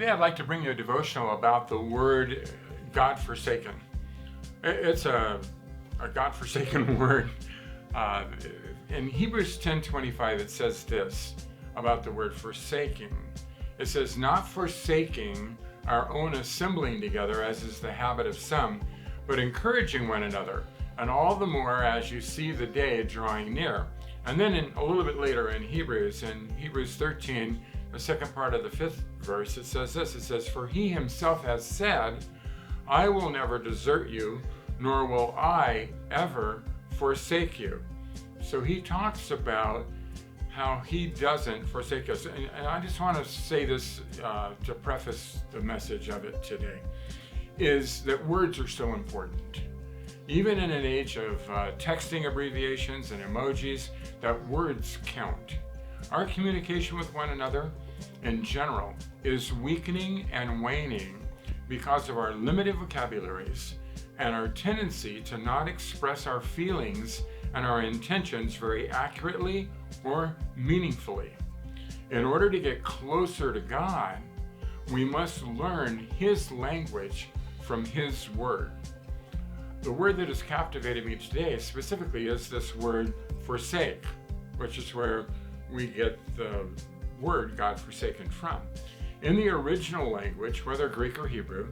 Today I'd like to bring you a devotional about the word God-forsaken. It's a God-forsaken word. In Hebrews 10:25 it says this about the word forsaking. It says, not forsaking our own assembling together as is the habit of some, but encouraging one another, and all the more as you see the day drawing near. And then a little bit later in Hebrews 13, the second part of the 5th verse, it says this, it says, for he himself has said, I will never desert you, nor will I ever forsake you. So he talks about how he doesn't forsake us. And I just want to say this to preface the message of it today, is that words are so important. Even in an age of texting abbreviations and emojis, that words count. Our communication with one another in general is weakening and waning because of our limited vocabularies and our tendency to not express our feelings and our intentions very accurately or meaningfully. In order to get closer to God, we must learn His language from His Word. The word that has captivated me today specifically is this word forsake, which is where we get the word God-forsaken from. In the original language, whether Greek or Hebrew,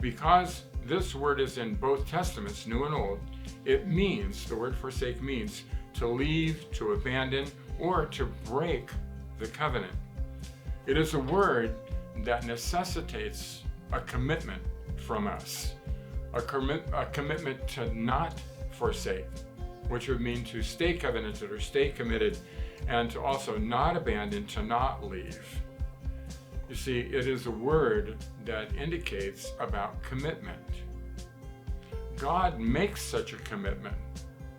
because this word is in both Testaments, New and Old, it means, the word forsake means to leave, to abandon, or to break the covenant. It is a word that necessitates a commitment from us, a commitment to not forsake, which would mean to stay covenanted or stay committed, and to also not abandon, to not leave. You see, it is a word that indicates about commitment. God makes such a commitment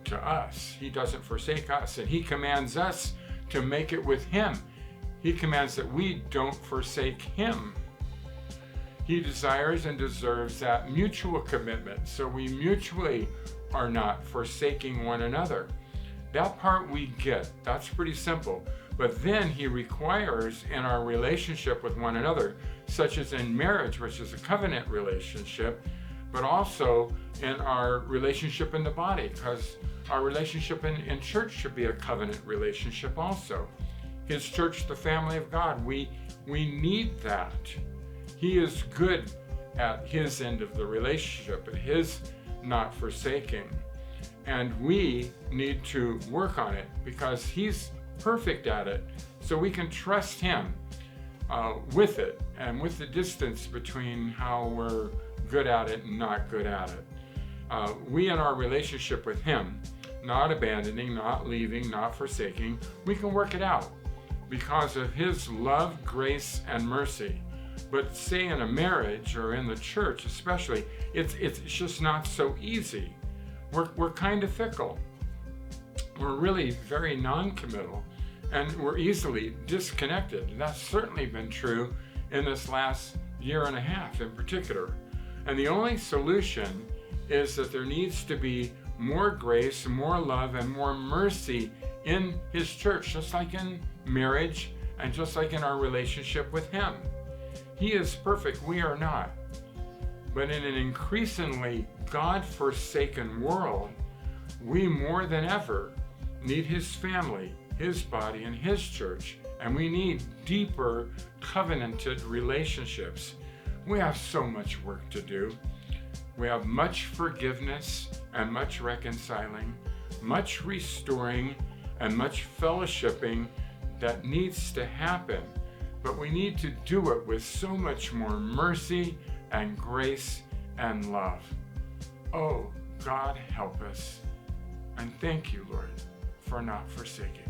to us. He doesn't forsake us, and He commands us to make it with Him. He commands that we don't forsake Him. He desires and deserves that mutual commitment, so we mutually are not forsaking one another. That part we get. That's pretty simple. But then He requires in our relationship with one another, such as in marriage, which is a covenant relationship, but also in our relationship in the body, because our relationship in church should be a covenant relationship also. His church, the family of God, we need that. He is good at His end of the relationship, at His not forsaking. And we need to work on it because He's perfect at it. So we can trust Him with it, and with the distance between how we're good at it and not good at it. We in our relationship with Him, not abandoning, not leaving, not forsaking, we can work it out because of His love, grace, and mercy. But say in a marriage or in the church especially, it's just not so easy. We're kind of fickle. We're really very non-committal, and we're easily disconnected. And that's certainly been true in this last year and a half in particular. And the only solution is that there needs to be more grace, more love, and more mercy in His church, just like in marriage and just like in our relationship with Him. He is perfect, we are not. But in an increasingly God-forsaken world, we more than ever need His family, His body, and His church, and we need deeper covenanted relationships. We have so much work to do. We have much forgiveness and much reconciling, much restoring, and much fellowshipping that needs to happen. But we need to do it with so much more mercy and grace and love. Oh, God help us. And thank you, Lord, for not forsaking.